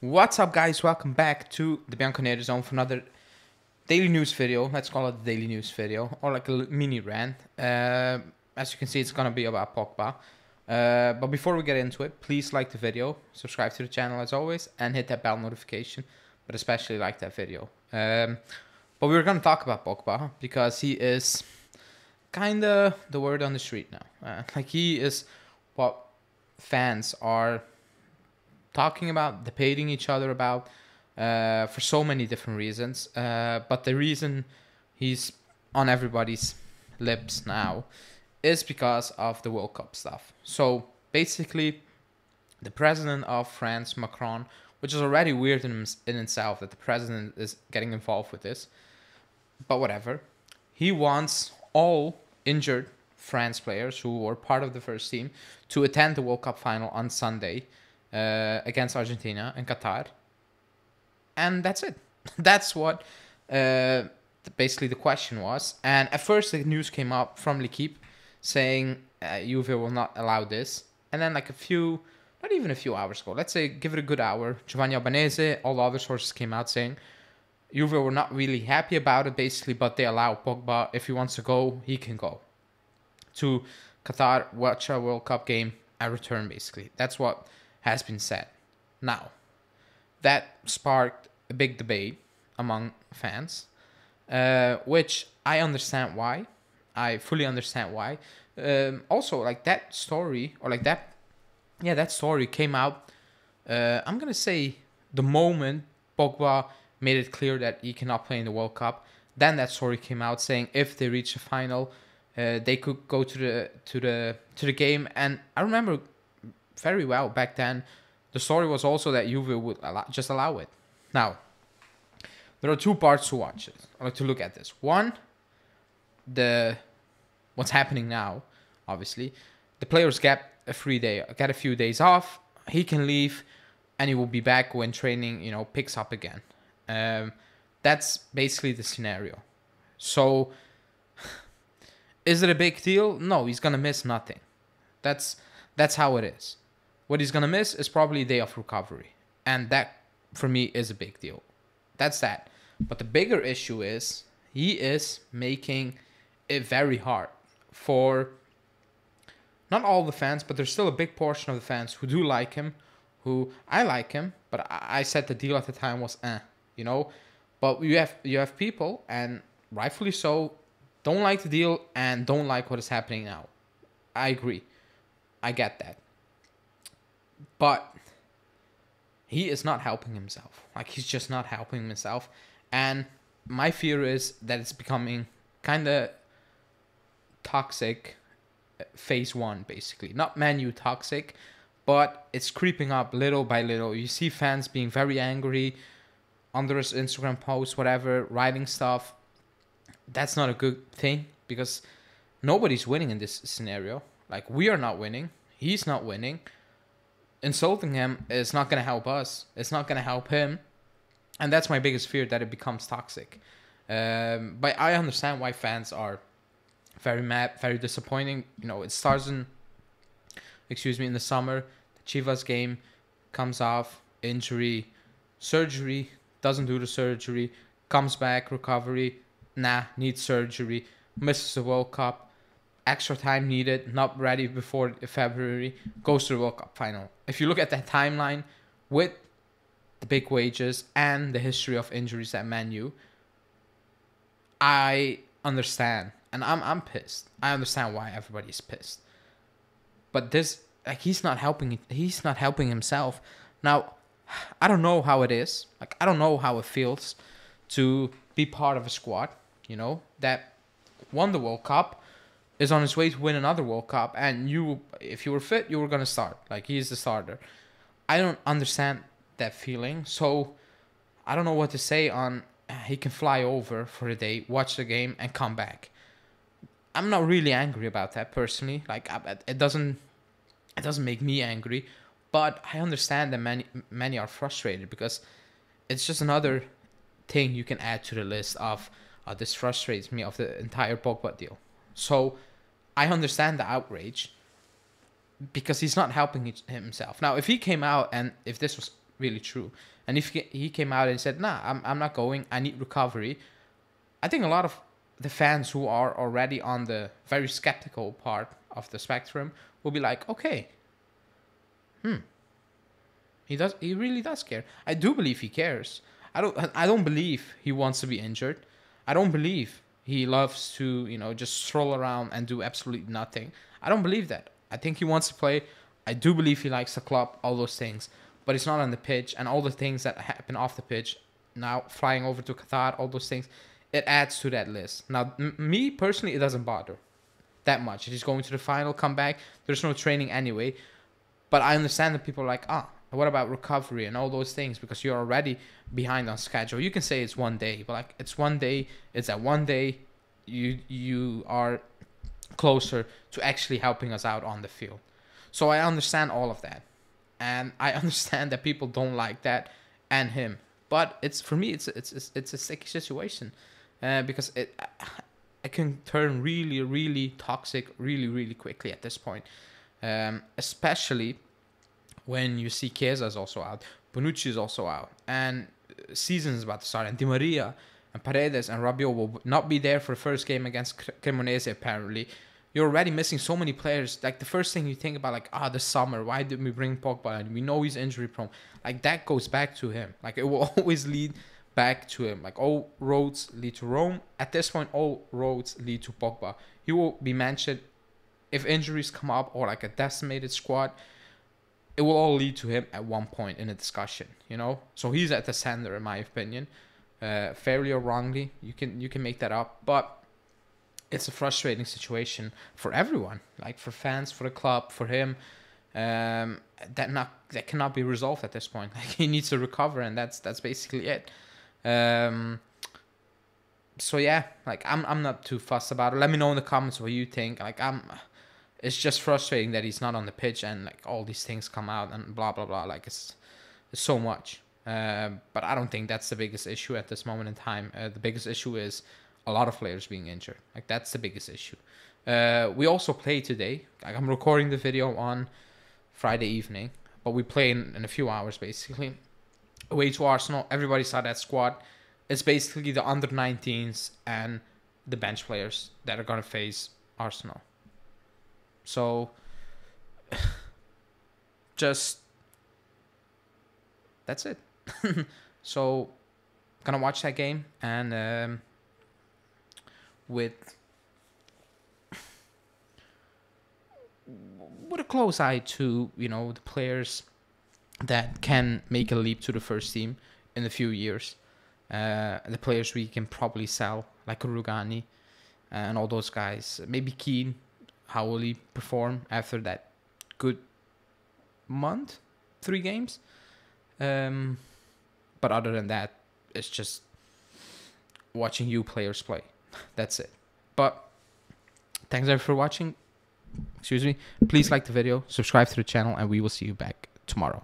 What's up, guys? Welcome back to the Bianconerizonechannel for another daily news video. Let's call it a daily news video, or like a mini rant. As you can see, it's gonna be about Pogba. But before we get into it, please like the video, subscribe to the channel as always, and hit that bell notification. But especially like that video. But we're gonna talk about Pogba because he is kinda the word on the street now. Like he is what fans are talking about, debating each other about, for so many different reasons. But the reason he's on everybody's lips now is because of the World Cup stuff. So basically, the president of France, Macron, which is already weird in itself that the president is getting involved with this, but whatever. He wants all injured France players who were part of the first team to attend the World Cup final on Sunday against Argentina and Qatar. And that's it. That's what basically the question was. And at first the news came up from L'Equipe saying Juve will not allow this. And then like not even a few hours ago, let's say give it a good hour, Giovanni Albanese, all the other sources came out saying Juve were not really happy about it basically, but they allow Pogba, if he wants to go, he can go to Qatar, watch a World Cup game and return basically. That's what has been said. Now, that sparked a big debate among fans, which I understand why. I fully understand why. Also, like that story, or like that story came out, I'm going to say the moment Pogba made it clear that he cannot play in the World Cup. Then that story came out saying if they reach the final, they could go to the game. And I remember very well back then, the story was also that Juve would just allow it. Now, there are two parts to watch it, or to look at this. One, what's happening now, obviously. The players get a few days off. He can leave, and he will be back when training, picks up again. That's basically the scenario. So, is it a big deal? No, he's gonna miss nothing. That's how it is. What he's going to miss is probably a day of recovery. And that, for me, is a big deal. That's that. But the bigger issue is he is making it very hard for not all the fans, but there's still a big portion of the fans who do like him, who I like him, but I said the deal at the time was But you have people, and rightfully so, don't like the deal and don't like what is happening now. I agree. I get that. But he is not helping himself. Like, he's just not helping himself. And my fear is that it's becoming kind of toxic phase one, basically. Not Man U toxic, but it's creeping up little by little. You see fans being very angry under his Instagram posts, whatever, writing stuff. That's not a good thing because nobody's winning in this scenario. Like, we are not winning. He's not winning. Insulting him is not going to help us. It's not going to help him. And that's my biggest fear, that it becomes toxic. But I understand why fans are very mad, very disappointing. It starts in the summer. The Chivas game comes off, injury, surgery, doesn't do the surgery, comes back, recovery, needs surgery, misses the World Cup. Extra time needed, not ready before February, goes to the World Cup final. If you look at that timeline with the big wages and the history of injuries at Man U, I understand, and I'm pissed. I understand why everybody's pissed. But this, like, he's not helping himself. Now, I don't know how it is. Like, I don't know how it feels to be part of a squad, that won the World Cup, is on his way to win another World Cup, and if you were fit, you were going to start. Like, he's the starter. I don't understand that feeling, so I don't know what to say on he can fly over for a day, watch the game, and come back. I'm not really angry about that, personally. Like, it doesn't make me angry, but I understand that many are frustrated because it's just another thing you can add to the list of this frustrates me, of the entire Pogba deal. So I understand the outrage because he's not helping himself. Now, if he came out and if this was really true. And if he came out and said, "Nah, I'm not going. I need recovery," I think a lot of the fans who are already on the very skeptical part of the spectrum will be like, "Okay, he really does care." I do believe he cares. I don't believe he wants to be injured. I don't believe he loves to, just stroll around and do absolutely nothing. I don't believe that. I think he wants to play. I do believe he likes the club, all those things. But it's not on the pitch, and all the things that happen off the pitch, now flying over to Qatar, all those things, it adds to that list. Now, me personally, it doesn't bother that much. He's going to the final, come back. There's no training anyway. But I understand that people are like, what about recovery and all those things? Because you're already behind on schedule. You can say it's 1 day, but like it's 1 day. It's that 1 day you are closer to actually helping us out on the field. So I understand all of that, and I understand that people don't like that and him. But it's for me, it's a sticky situation, because it can turn really, really toxic really, really quickly at this point. Especially when you see Chiesa is also out, Bonucci is also out, and season is about to start, and Di Maria and Paredes and Rabiot will not be there for the first game against Cremonese apparently. You're already missing so many players. Like, the first thing you think about, like, the summer, why did we bring Pogba in? We know he's injury prone. Like, that goes back to him. Like, it will always lead back to him. Like, all roads lead to Rome. At this point, all roads lead to Pogba. He will be mentioned if injuries come up, or like a decimated squad. It will all lead to him at one point in a discussion, So he's at the center, in my opinion. Fairly or wrongly, you can make that up, but it's a frustrating situation for everyone, like for fans, for the club, for him. That cannot be resolved at this point. Like, he needs to recover, and that's basically it. So yeah, like I'm not too fussed about it. Let me know in the comments what you think. Like, it's just frustrating that he's not on the pitch, and like all these things come out and blah blah blah. Like, it's so much. But I don't think that's the biggest issue at this moment in time. The biggest issue is a lot of players being injured. Like, that's the biggest issue. We also play today. Like, I'm recording the video on Friday evening, but we play in a few hours, basically. Away to Arsenal. Everybody saw that squad. It's basically the under-19s and the bench players that are going to face Arsenal. So, just, that's it. So, gonna watch that game, and with a close eye to, the players that can make a leap to the first team in a few years. The players we can probably sell, like Rugani and all those guys. Maybe Keane, how will he perform after that good month, 3 games? But other than that, it's just watching you players play. That's it. But thanks everyone for watching. Excuse me. Please like the video, subscribe to the channel, and we will see you back tomorrow.